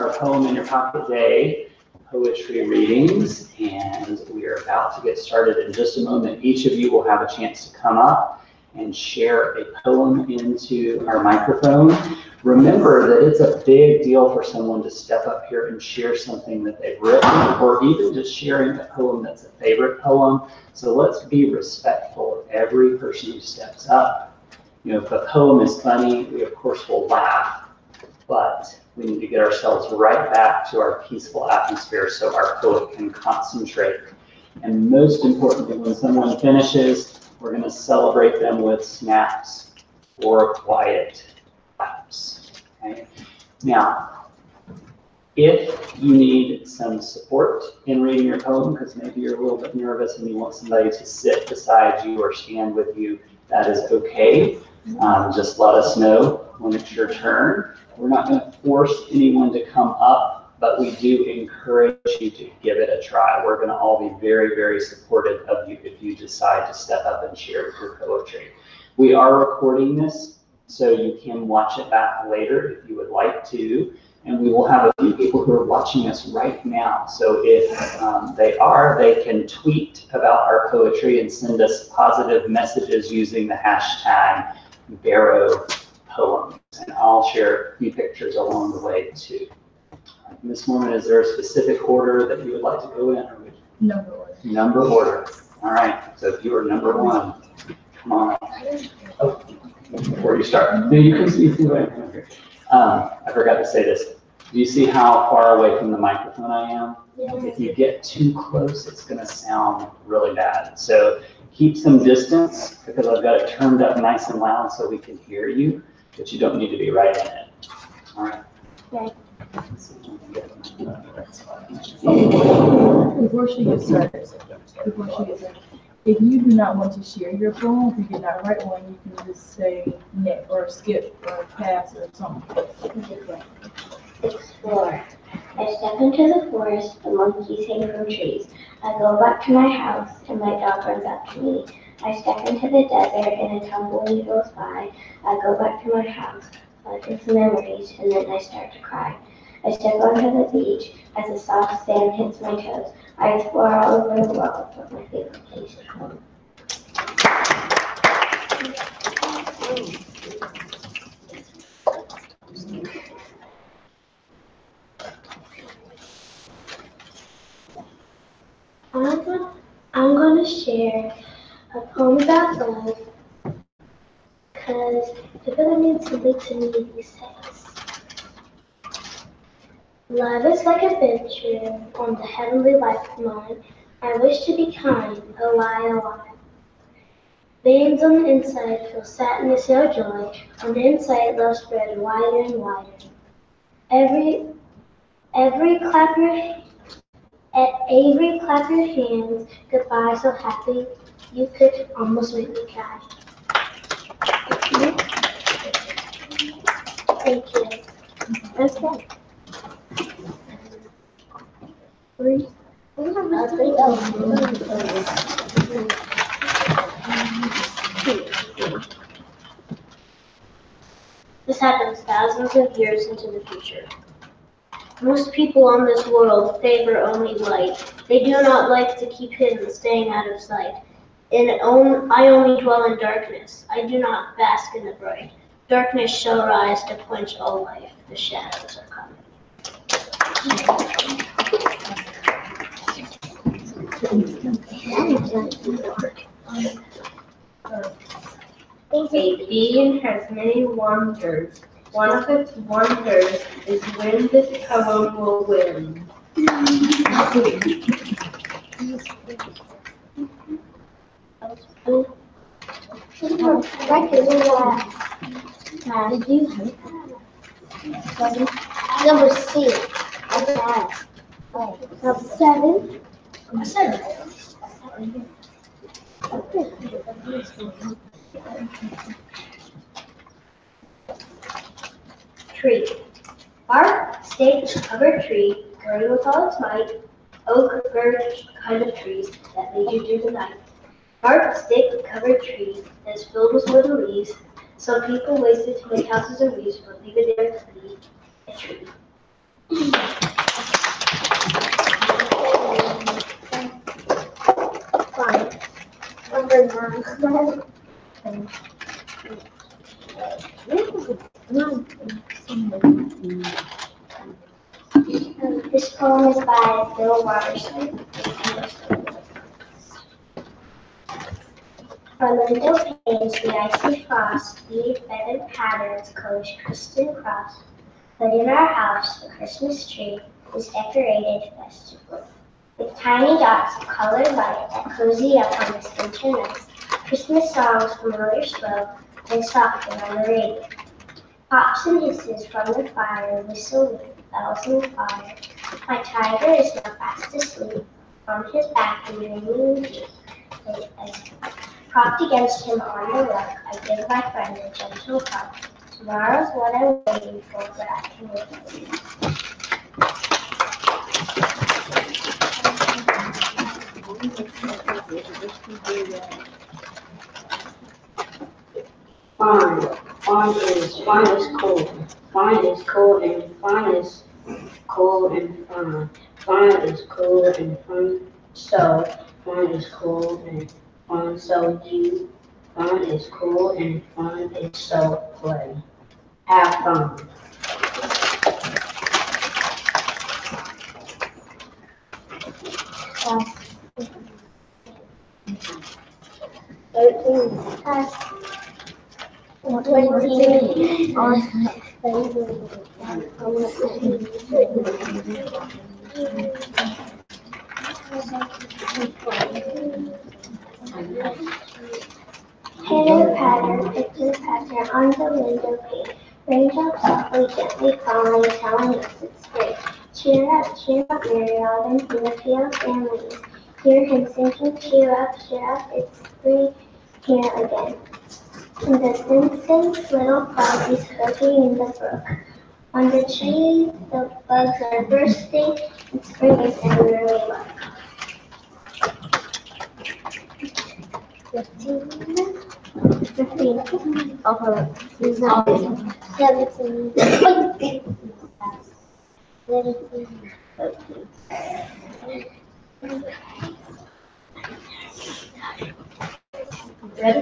Our Poem in Your Pocket Day poetry readings, and we are about to get started in just a moment. Each of you will have a chance to come up and share a poem into our microphone. Remember that it's a big deal for someone to step up here and share something that they've written, or even just sharing a poem that's a favorite poem. So let's be respectful of every person who steps up. You know, if a poem is funny, we of course will laugh, but we need to get ourselves right back to our peaceful atmosphere so our poet can concentrate. And most importantly, when someone finishes, we're going to celebrate them with snaps or quiet claps. Okay? Now, if you need some support in reading your poem, because maybe you're a little bit nervous and you want somebody to sit beside you or stand with you, that is okay. Just let us know when it's your turn. We're not going to force anyone to come up, but we do encourage you to give it a try. We're going to all be very, very supportive of you if you decide to step up and share your poetry. We are recording this, so you can watch it back later if you would like to. And we will have a few people who are watching us right now. So if they can tweet about our poetry and send us positive messages using the hashtag #BarrowPoems. And I'll share a few pictures along the way too. Ms. Morman, is there a specific order that you would like to go in? Or Number order. Number order. All right. So if you are number one, come on. Oh, before you start. No, you can go ahead. I forgot to say this. Do you see how far away from the microphone I am? Yeah. If you get too close, it's going to sound really bad. So keep some distance because I've got it turned up nice and loud so we can hear you, but you don't need to be right in it. All right. Okay. Before she gets started, if you do not want to share your poem, if you did not write one, you can just say net or skip or pass or something. Explore. I step into the forest, the monkeys hang from trees. I go back to my house, and my dog runs after me. I step into the desert, and a tumbleweed goes by. I go back to my house, collecting some memories, and then I start to cry. I step onto the beach as the soft sand hits my toes. I explore all over the world, but my favorite place is home. I'm going to share a poem about love because it really means something to me these days. Love is like a venture on the heavenly lifeline. I wish to be kind, a lie. Veins on the inside feel sadness or joy. On the inside, love spread wider and wider. Avery, clap your hands. Goodbye, so happy. You could almost make me cry. Thank you. Okay. This happens thousands of years into the future. Most people on this world favor only light. They do not like to keep hidden, staying out of sight. I only dwell in darkness. I do not bask in the bright. Darkness shall rise to quench all life. The shadows are coming. A bee has many wonders. One of its wonders is when this poem will win. Number 6. Number 7. Tree. Bark, stake, covered tree, growing with all its might. Oak, birch, kind of trees that lead you through the night. Bark, stake, covered tree that is filled with little leaves. Some people waste it to make houses and leaves, but leave it there to be a tree. This poem is by Bill Robertson. From the window panes, the icy frost, weave feathered patterns, coach crisscross. But in our house, the Christmas tree is decorated festively, with tiny dots of colored light that cozy up on this winter night. Christmas songs familiar slow and soften on the radio. Pops and hisses from the fire whistle with bells and fire. My tiger is now fast asleep on his back in ringing deep. Propped against him on the rug, I give my friend a gentle hug. Tomorrow's what I'm waiting for, but I can wait. Fine is cold. Fine is cold and fine is cold and fine. Fine is cold and fine. So fine is cold and fine. So you. Fine is cool and fun is so play. Have fun. Pitter patter on the window pane. Raindrops softly, gently falling, telling us it's spring. Cheer up, Mary Autumn, in the fields and lanes. Hear him singing, cheer up, it's spring here again. And the Simpsons' little froggies croaking in the brook. On the trees, the bugs are bursting, and spring is everywhere we look. 15. Over. 17. Red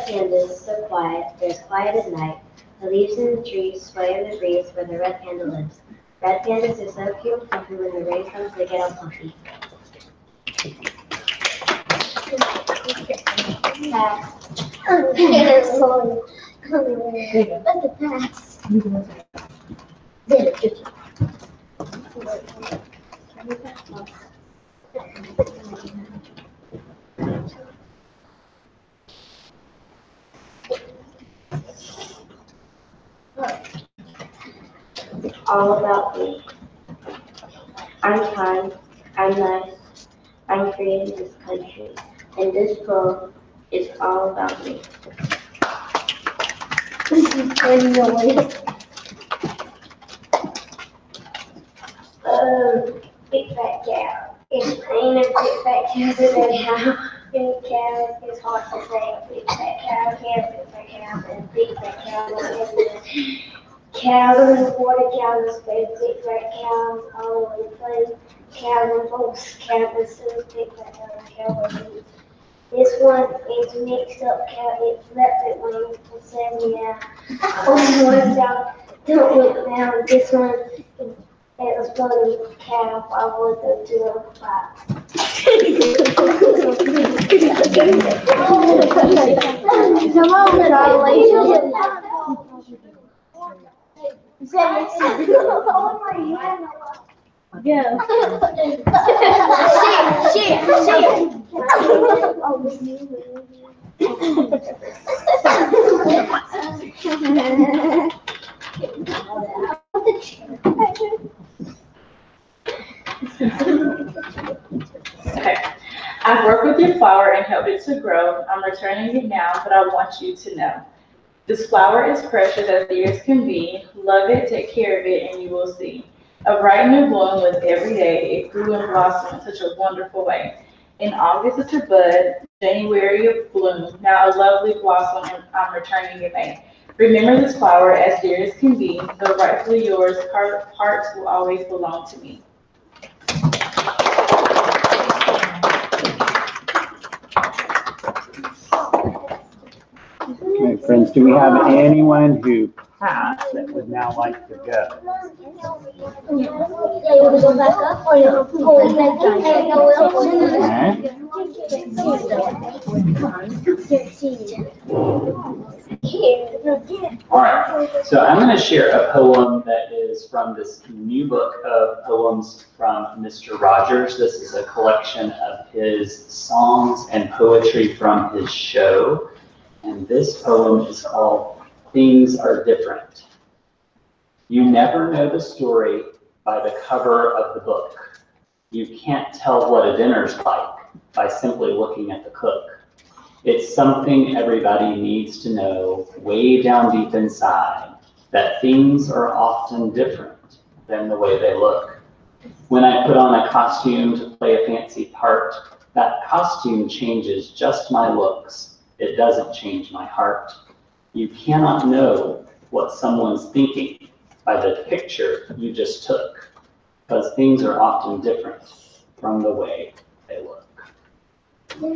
pandas, so quiet, they're as quiet as night. The leaves in the trees sway in the breeze where the red panda lives. Red pandas are so cute and fluffy, when the rain comes they get all puffy. All about me. I'm kind, I'm nice, I'm free in this country, and this poem is all about me. This is good noise. Big fat cow. It's plain a big fat cow today. How big cow is hard to say. A big fat cow, yeah, big fat cow, and big fat cow. Cows in the water, cows in space, big fat cows all over the place. Cows in boats, cows in soup, big fat cows. This one is mixed up cow, it's leopard wings and said meow. This one's out, don't look now. This one it was bloody cow, I would go to the flat. Come on, darling. Yeah. Shit. Okay. I've worked with your flower and helped it to grow. I'm returning it now, but I want you to know. This flower is precious as dear as can be. Love it, take care of it, and you will see. A bright new bloom with every day. It grew and blossomed in such a wonderful way. In August it's a bud, January a bloom. Now a lovely blossom, and I'm returning it May. Remember this flower as dear as can be. Though rightfully yours, hearts will always belong to me. Okay, friends, do we have anyone who past that would now like to go? You want to go back up or you want to pull it back down? All right, so I'm going to share a poem that is from this new book of poems from Mr. Rogers. This is a collection of his songs and poetry from his show. And this poem is called Things Are Different. You never know the story by the cover of the book. You can't tell what a dinner's like by simply looking at the cook. It's something everybody needs to know way down deep inside, that things are often different than the way they look. When I put on a costume to play a fancy part, that costume changes just my looks. It doesn't change my heart. You cannot know what someone's thinking by the picture you just took, because things are often different from the way they look. All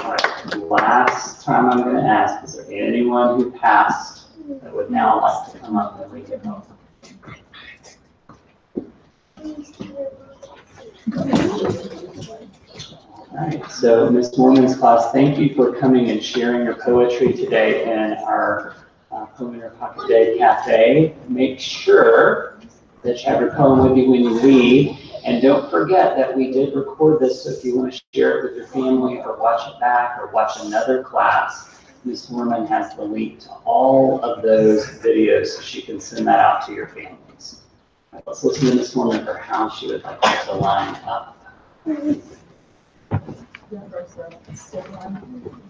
right, last time I'm going to ask, is there anyone who passed that would now like to come up and read their poem? All right, so Ms. Morman's class, thank you for coming and sharing your poetry today in our Poem in Your Pocket Day Cafe. Make sure that you have your poem with you when you leave. And don't forget that we did record this, so if you want to share it with your family or watch it back or watch another class, Ms. Morman has the link to all of those videos so she can send that out to your families. Right, let's listen to Ms. Morman for how she would like us to line up. Yeah, verse 7.